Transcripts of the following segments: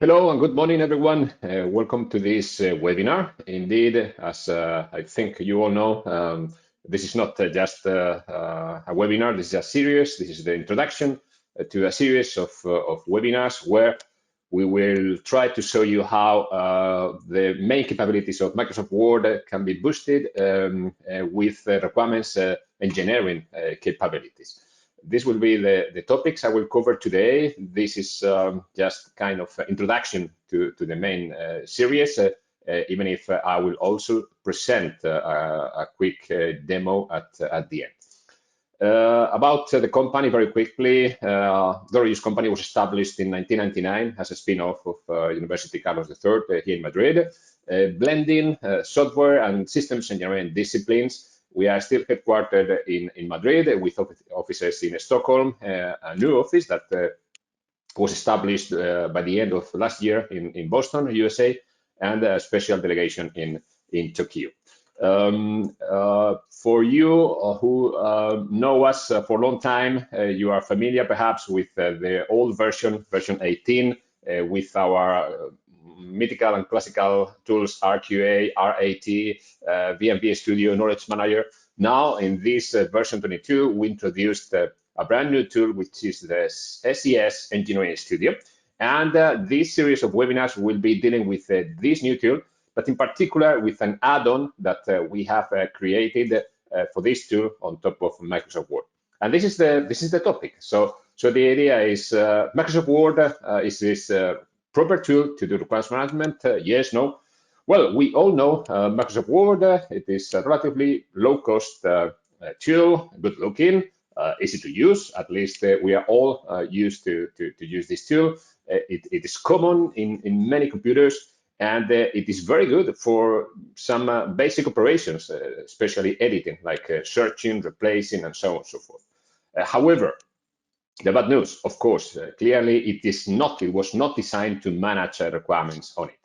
Hello and good morning, everyone. Welcome to this webinar. Indeed, as I think you all know, this is not just a webinar, this is a series. This is the introduction to a series of webinars where we will try to show you how the main capabilities of Microsoft Word can be boosted with requirements engineering capabilities. This will be the topics I will cover today. This is just kind of introduction to the main series, even if I will also present a quick demo at the end. About the company very quickly, Doro's company was established in 1999 as a spin-off of University Carlos III here in Madrid, blending software and systems engineering disciplines. We are still headquartered in Madrid with offices in Stockholm, a new office that was established by the end of last year in Boston, USA, and a special delegation in Tokyo. For you who know us for a long time, you are familiar perhaps with the old version 18, with our mythical and classical tools, RQA, RAT, VMP Studio, Knowledge Manager. Now, in this version 22, we introduced a brand new tool, which is the SES Engineering Studio. And this series of webinars will be dealing with this new tool, but in particular with an add-on that we have created for this tool on top of Microsoft Word. And this is the topic. So the idea is Microsoft Word is this proper tool to do requirements management? Yes, no. Well, we all know Microsoft Word. It is a relatively low-cost tool, good looking, easy to use. At least we are all used to use this tool. It is common in many computers, and it is very good for some basic operations, especially editing, like searching, replacing, and so on and so forth. However, the bad news, of course, clearly it was not designed to manage requirements on it.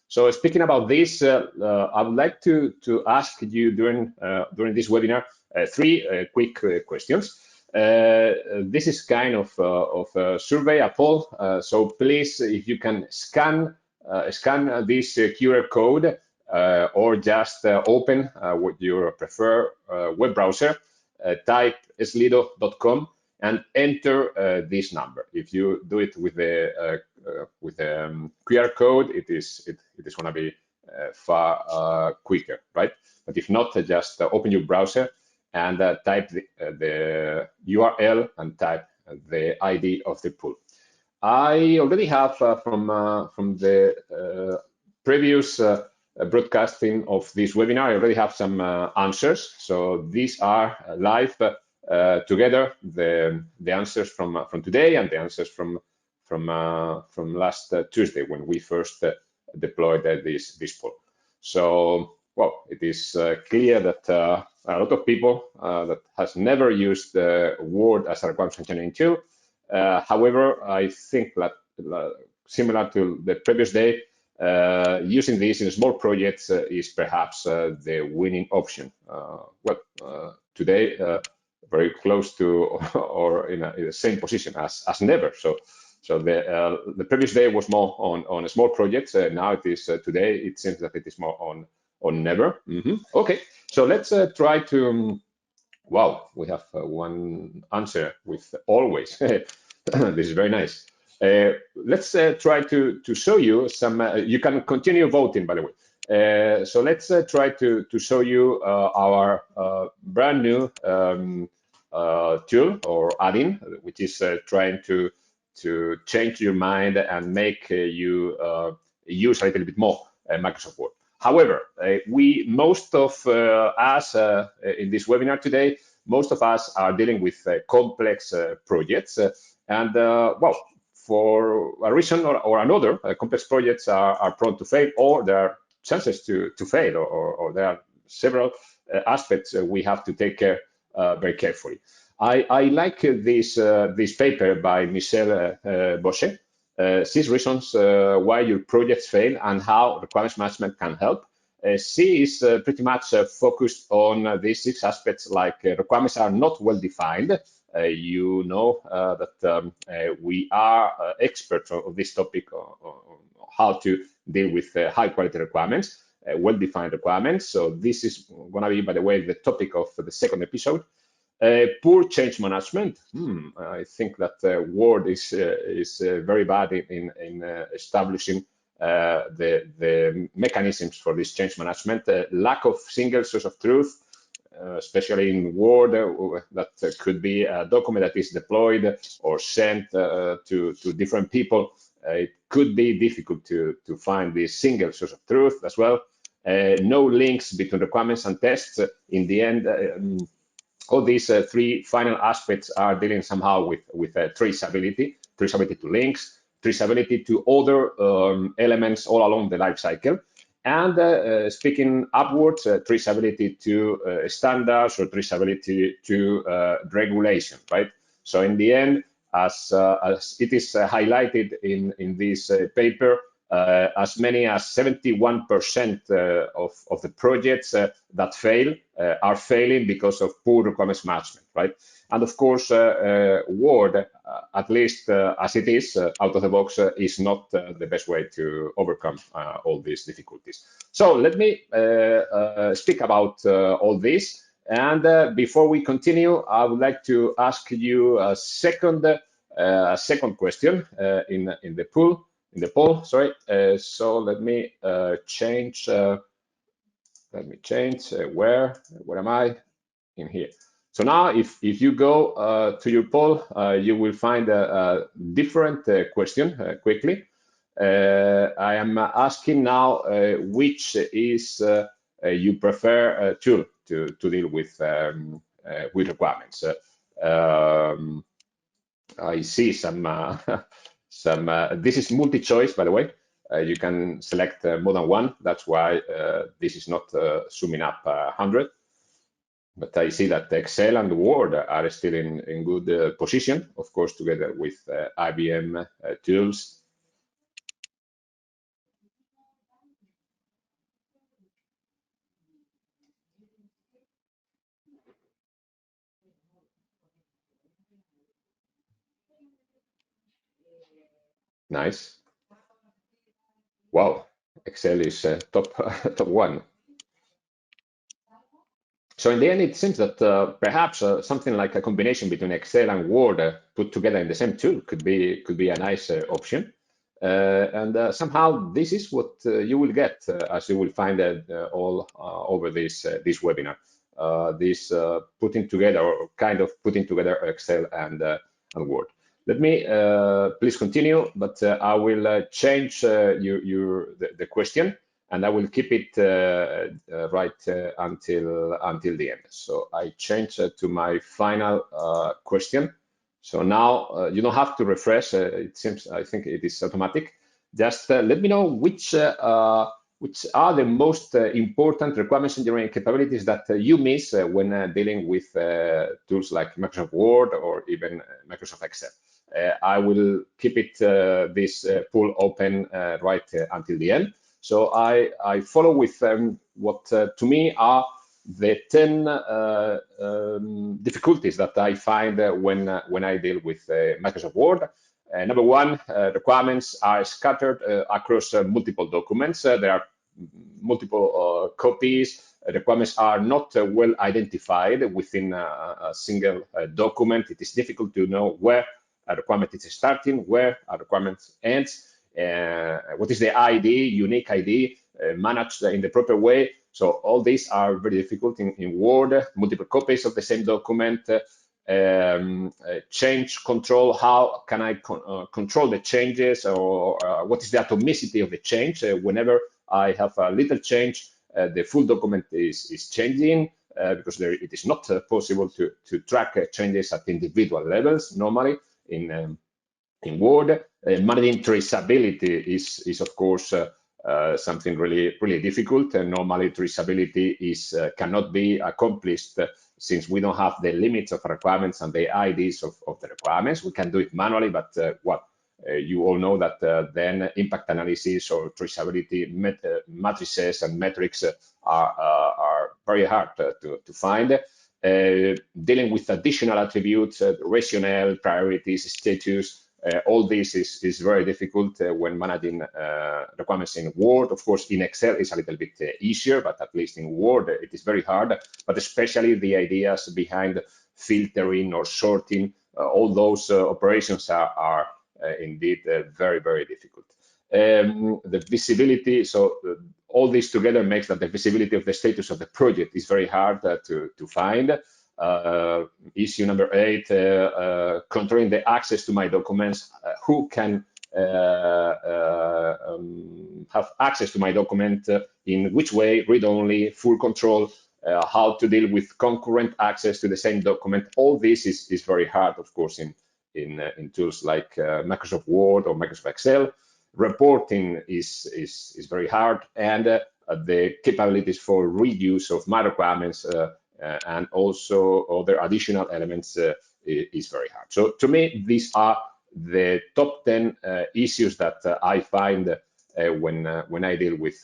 So speaking about this, I would like to ask you during this webinar three quick questions. This is kind of a survey, a poll. So please, if you can scan this QR code or just open what you prefer web browser, type slido.com and enter this number. If you do it with the QR code, it is going to be far quicker, right? But if not, just open your browser and type the URL and type the ID of the pool. I already have from the previous broadcasting of this webinar, I already have some answers. So these are live together, the answers from today and the answers from last Tuesday when we first deployed this poll. So, well, it is clear that a lot of people that has never used Word as a requirements engineering tool. However, I think that similar to the previous day, using this in small projects is perhaps the winning option. Today, very close to or in the same position as never. So the previous day was more on small projects. Now it is today. It seems that it is more on never. Okay, so let's try to. Wow, we have one answer with always. This is very nice. Let's try to show you some. You can continue voting, by the way. So let's try to show you our brand new tool or add-in, which is trying to change your mind and make you use a little bit more Microsoft Word. However, most of us in this webinar today, most of us are dealing with complex projects, and well, for a reason or another, complex projects are prone to fail, or there are chances to fail, or there are several aspects we have to take care very carefully. I like this paper by Michel Bauchet, 6 reasons why your projects fail and how requirements management can help. She is pretty much focused on these 6 aspects, like requirements are not well defined, you know that we are experts of this topic on how to deal with high quality requirements, well-defined requirements. So this is going to be, by the way, the topic of the second episode. Poor change management. I think that word is very bad in establishing the mechanisms for this change management. Lack of single source of truth, especially in Word, that could be a document that is deployed or sent to different people. It could be difficult to find this single source of truth as well. No links between requirements and tests. In the end, all these three final aspects are dealing somehow with traceability to links, traceability to other elements all along the life cycle, and speaking upwards, traceability to standards or traceability to regulation, right? So in the end, as it is highlighted in this paper, as many as 71% of the projects that fail are failing because of poor requirements management, right? And of course, Word, at least as it is out of the box, is not the best way to overcome all these difficulties. So let me speak about all this. And before we continue, I would like to ask you a second question in the poll. Sorry. So let me change. Where am I? In here. So now, if you go to your poll, you will find a different question quickly. I am asking now which is you prefer tool to deal with requirements. I see some this is multi-choice, by the way. You can select more than one. That's why this is not zooming up 100. But I see that Excel and Word are still in good position, of course, together with IBM tools. Nice. Wow, Excel is top top one. So in the end, it seems that perhaps something like a combination between Excel and Word put together in the same tool could be a nice option. And somehow this is what you will get as you will find all over this webinar. This putting together, or kind of putting together Excel and Word. Let me please continue, but I will change the question, and I will keep it right until the end. So I change to my final question. So now you don't have to refresh. It seems, I think it is automatic. Just let me know which are the most important requirements engineering capabilities that you miss when dealing with tools like Microsoft Word or even Microsoft Excel. I will keep it this poll open right until the end. So I follow with what to me are the 10 difficulties that I find when I deal with Microsoft Word. Number one, requirements are scattered across multiple documents. There are multiple copies. Requirements are not well identified within a single document. It is difficult to know where a requirement is starting, where a requirement ends, what is the ID, unique ID, managed in the proper way. So all these are very difficult in Word. Multiple copies of the same document, change control. How can I control the changes, or what is the atomicity of the change? Whenever I have a little change, the full document is changing because it is not possible to track changes at individual levels normally in Word. Managing traceability is of course something really difficult, and normally traceability cannot be accomplished since we don't have the limits of requirements and the IDs of the requirements. We can do it manually, but you all know that then impact analysis or traceability matrices and metrics are very hard to find. dealing with additional attributes, rationale, priorities, status. All this is very difficult when managing requirements in Word. Of course, in Excel it's a little bit easier, but at least in Word it is very hard. But especially the ideas behind filtering or sorting, all those operations are indeed very, very difficult. The visibility, so all this together makes that the visibility of the status of the project is very hard to find. Issue number 8, controlling the access to my documents. Who can have access to my document, in which way, read-only, full control, how to deal with concurrent access to the same document. All this is very hard, of course, in tools like Microsoft Word or Microsoft Excel. Reporting is very hard, and the capabilities for reuse of my requirements and also other additional elements is very hard. So to me, these are the top 10 issues that I find when I deal with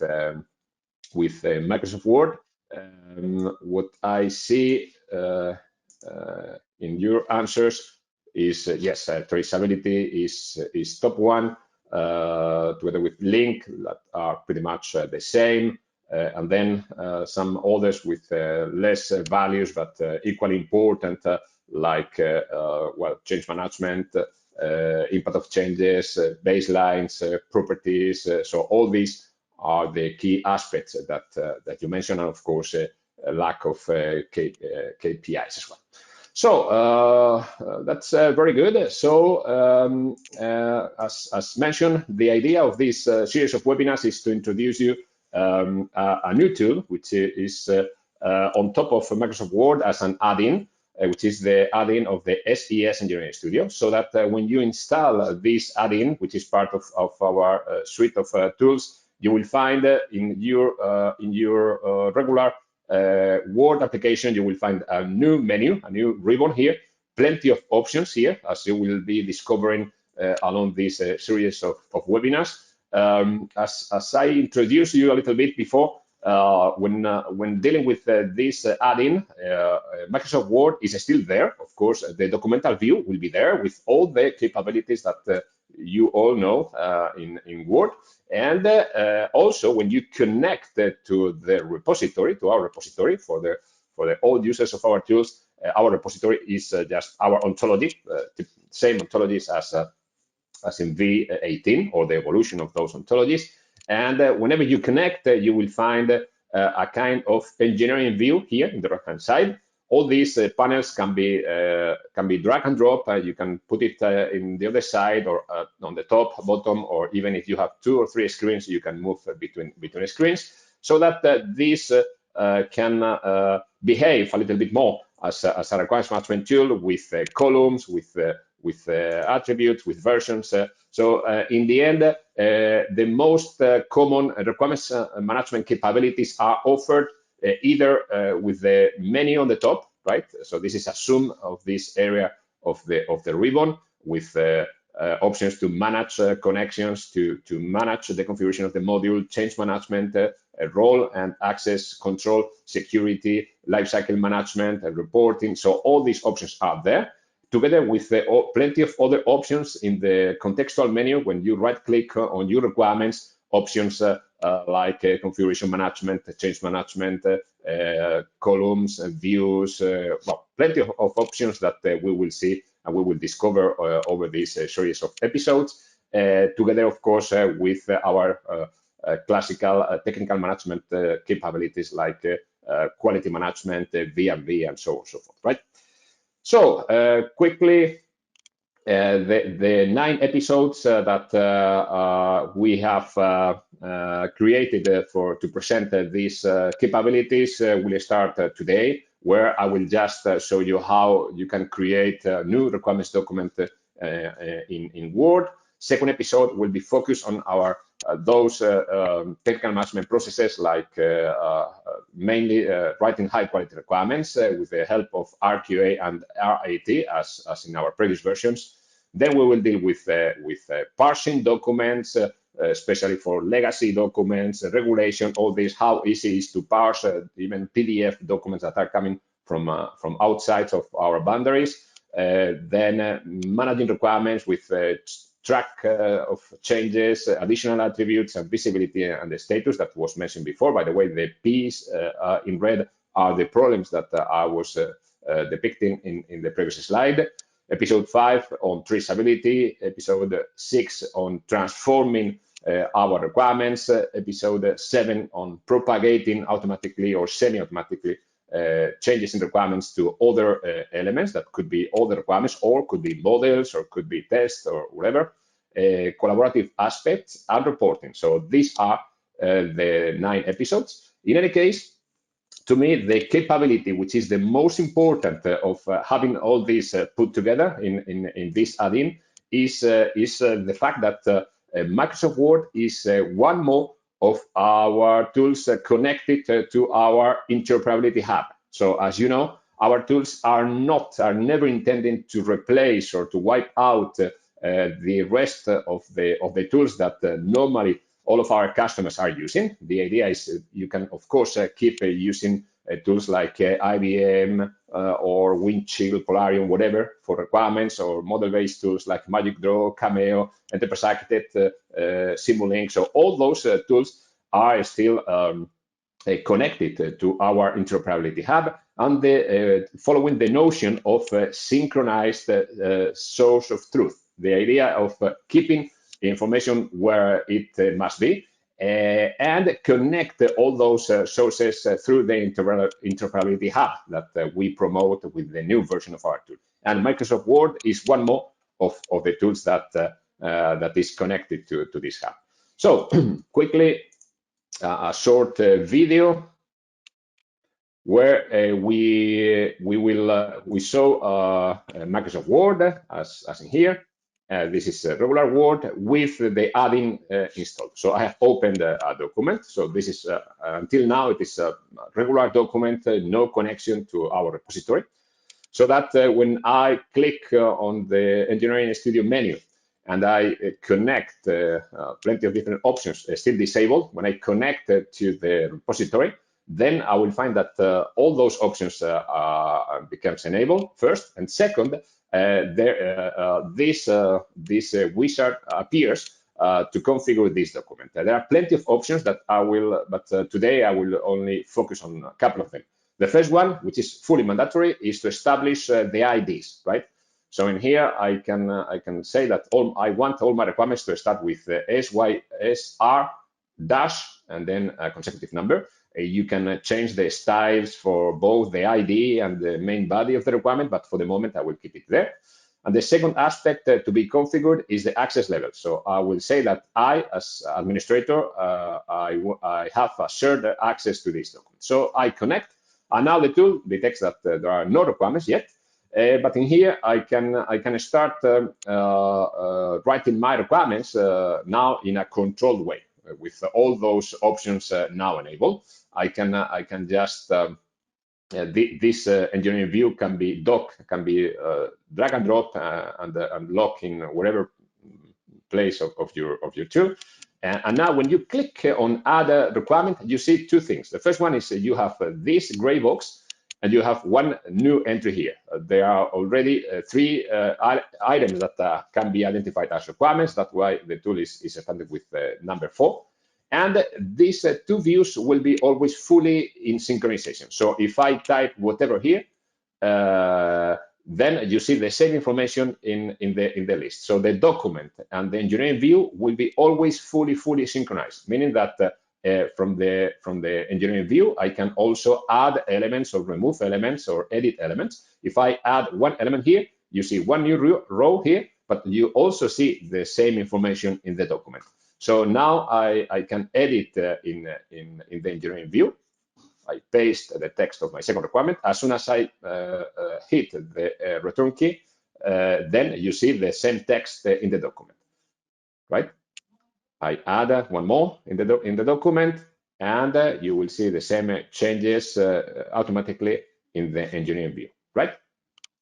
Microsoft Word. What I see in your answers is yes, traceability is top one, together with link that are pretty much the same. And then some others with less values, but equally important, like well, change management, impact of changes, baselines, properties. So all these are the key aspects that you mentioned, and of course, a lack of KPIs as well. So that's very good. So as mentioned, the idea of this series of webinars is to introduce you a new tool, which is on top of Microsoft Word as an add-in, which is the add-in of the SES Engineering Studio, so that when you install this add-in, which is part of our suite of tools, you will find in your regular Word application, you will find a new menu, a new ribbon here, plenty of options here, as you will be discovering along this series of webinars. As I introduced you a little bit before, when dealing with this add-in, Microsoft Word is still there. Of course, the documental view will be there with all the capabilities that you all know in Word. And also, when you connect to the repository, to our repository for the all users of our tools, our repository is just our ontology, the same ontologies as in V18, or the evolution of those ontologies. And whenever you connect, you will find a kind of engineering view here in the right-hand side. All these panels can be drag and drop. You can put it in the other side, or on the top, bottom, or even if you have 2 or 3 screens, you can move between screens, so that this can behave a little bit more as a requirements management tool with columns, with attributes, with versions. So in the end, the most common requirements management capabilities are offered either with the menu on the top, right? So this is a zoom of this area of the ribbon, with options to manage connections, to manage the configuration of the module, change management, role and access control, security, lifecycle management, and reporting. So all these options are there, together with plenty of other options in the contextual menu. When you right-click on your requirements, options like configuration management, change management, columns, and views, well, plenty of options that we will see and we will discover over this series of episodes, together, of course, with our classical technical management capabilities like quality management, V&V, and so on and so forth, right? So quickly, the 9 episodes that we have created to present these capabilities will start today, where I will just show you how you can create a new requirements document in Word. Second episode will be focused on our those technical management processes, like mainly writing high quality requirements with the help of RQA and RAT, as in our previous versions. Then we will deal with parsing documents, especially for legacy documents, regulation, all this, how easy it is to parse even PDF documents that are coming from outside of our boundaries. Then managing requirements with track of changes, additional attributes, and visibility and the status that was mentioned before. By the way, the P's in red are the problems that I was depicting in the previous slide. Episode 5 on traceability, episode 6 on transforming our requirements, episode 7 on propagating automatically or semi-automatically changes in requirements to other elements that could be other requirements or could be models or could be tests or whatever, collaborative aspects and reporting. So these are the 9 episodes. In any case, to me, the capability, which is the most important of having all these put together in this add-in, is the fact that Microsoft Word is one more of our tools connected to our interoperability hub. So as you know, our tools are never intended to replace or to wipe out the rest of the tools that normally all of our customers are using. The idea is you can, of course, keep using tools like IBM or Windchill, Polarium, whatever, for requirements, or model-based tools like Magic Draw, Cameo, Enterprise Architect, Simulink. So all those tools are still connected to our interoperability hub, and following the notion of synchronized source of truth. The idea of keeping information where it must be, and connect all those sources through the interoperability hub that we promote with the new version of our tool. And Microsoft Word is one more of the tools that is connected to this hub. So quickly, a short video where we show Microsoft Word as in here. This is a regular Word with the add-in installed. So I have opened a document. So this is, until now, it is a regular document, no connection to our repository. So that when I click on the Engineering Studio menu and I connect plenty of different options, still disabled, when I connect to the repository, then I will find that all those options becomes enabled first, and second, this wizard appears to configure this document. There are plenty of options that I will, but today I will only focus on a couple of them. The first one, which is fully mandatory, is to establish the IDs, right? So in here, I can say that I want all my requirements to start with SYSR dash and then a consecutive number. You can change the styles for both the ID and the main body of the requirement, but for the moment, I will keep it there. And the second aspect to be configured is the access level. So I will say that I, as administrator, I have a shared access to this document. So I connect, and now the tool detects that there are no requirements yet. But in here, I can start writing my requirements now in a controlled way. With all those options now enabled, I can just this engineering view can be drag and drop and lock in whatever place of your tool. And now when you click on add a requirement, you see two things. The first one is you have this gray box, and you have one new entry here. There are already 3 items that can be identified as requirements. That's why the tool is started with number 4. And these 2 views will be always fully in synchronization. So if I type whatever here, then you see the same information in the list. So the document and the engineering view will be always fully synchronized, meaning that from the engineering view, I can also add elements or remove elements or edit elements. If I add one element here, you see one new row here, but you also see the same information in the document. So now I can edit in the engineering view. I paste the text of my second requirement. As soon as I hit the return key, then you see the same text in the document, right? I add one more in the document, and you will see the same changes automatically in the engineering view, right?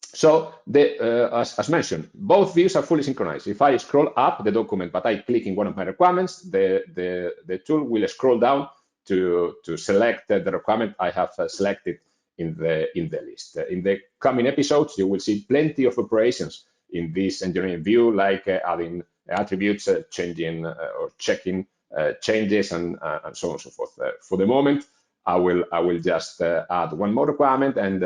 So as mentioned, both views are fully synchronized. If I scroll up the document, but I click in one of my requirements, the tool will scroll down to select the requirement I have selected the list. In the coming episodes, you will see plenty of operations in this engineering view, like adding attributes, changing or checking changes, and so on and so forth. For the moment, I will just add one more requirement, and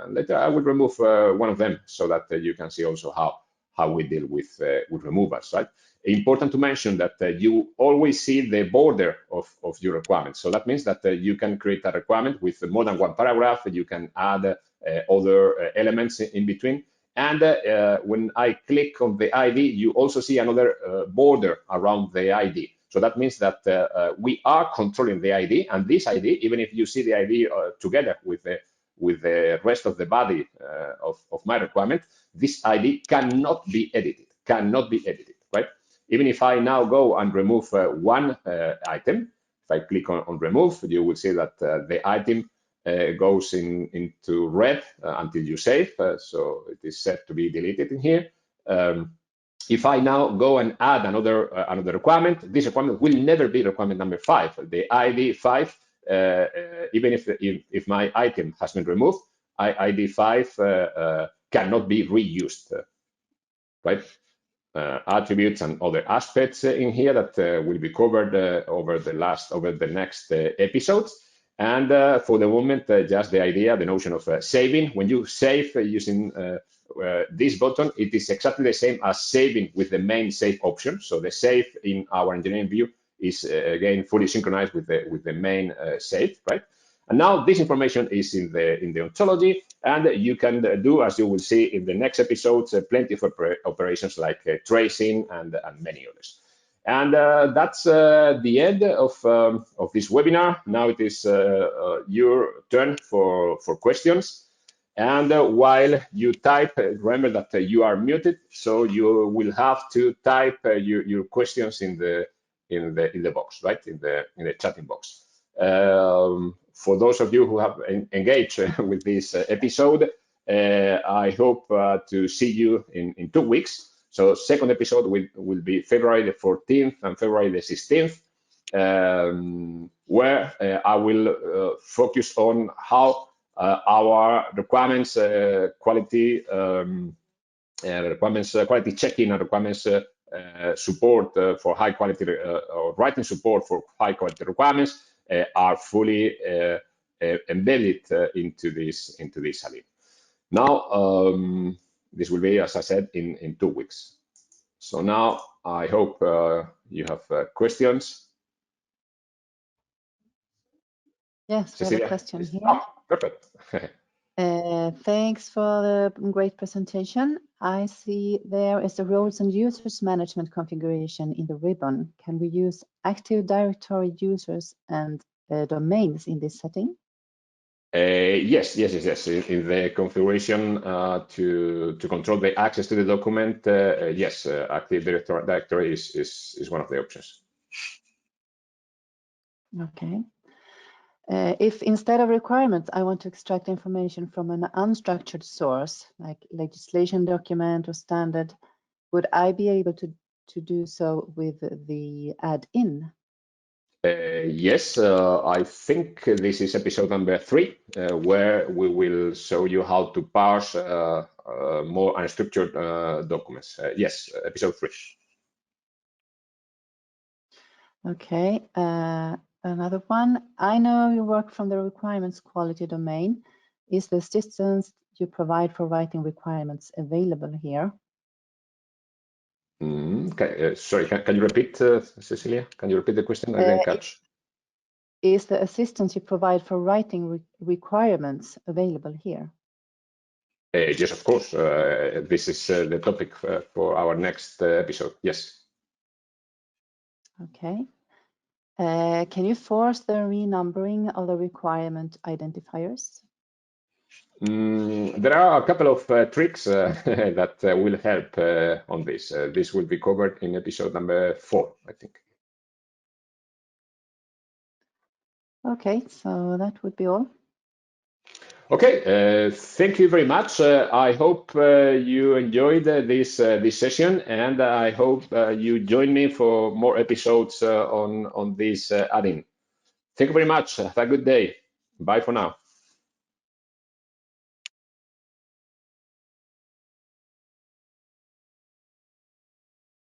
later I will remove one of them, so that you can see also how we deal with removals, right? Important to mention that you always see the border of your requirements. So that means that you can create a requirement with more than one paragraph. You can add other elements in between. And when I click on the ID, you also see another border around the ID. So that means that we are controlling the ID, and this ID, even if you see the ID together with the rest of the body of my requirement, this ID cannot be edited, right? Even if I now go and remove one item, if I click on remove, you will see that the item goes into red until you save. So it is set to be deleted in here. If I now go and add another requirement, this requirement will never be requirement number 5. The ID 5, even if my item has been removed, ID 5 cannot be reused, right? Attributes and other aspects in here that will be covered over the next episodes. And for the moment, just the idea, the notion of saving. When you save using this button, it is exactly the same as saving with the main save option. So the save in our engineering view is again fully synchronized with the main save, right? And now this information is in the ontology, and you can do, as you will see in the next episodes, plenty of operations like tracing and many others. And that's the end of this webinar. Now it is your turn for questions. And while you type, remember that you are muted, so you will have to type your questions in the box, right? In the chatting box. For those of you who have engaged with this episode, I hope to see you in 2 weeks. So second episode will be February the 14th and February the 16th, where I will focus on how our requirements quality quality checking and requirements support for high quality or writing support for high quality requirements are fully embedded into this Saline. Now, this will be, as I said, in 2 weeks. So now I hope you have questions. Yes, we Cecilia, have a question here. Oh, perfect. Thanks for the great presentation. I see there is the roles and users management configuration in the ribbon. Can we use Active Directory users and domains in this setting? Yes. In the configuration to control the access to the document, yes, Active Directory is one of the options. Okay. If instead of requirements, I want to extract information from an unstructured source, like legislation document or standard, would I be able to do so with the add-in? Yes, I think this is episode number 3, where we will show you how to parse more unstructured documents. Yes, episode 3. Okay, another one. I know you work from the requirements quality domain. Is the assistance you provide for writing requirements available here? Sorry, can you repeat, Cecilia? Can you repeat the question? I didn't catch. Is the assistance you provide for writing requirements available here? Yes, of course. This is the topic for our next episode. Yes. Okay. Can you force the renumbering of the requirement identifiers? There are a couple of tricks that will help on this. This will be covered in episode number 4, I think. Okay, so that would be all. Okay, thank you very much. I hope you enjoyed this session, and I hope you join me for more episodes on this add-in. Thank you very much. Have a good day. Bye for now.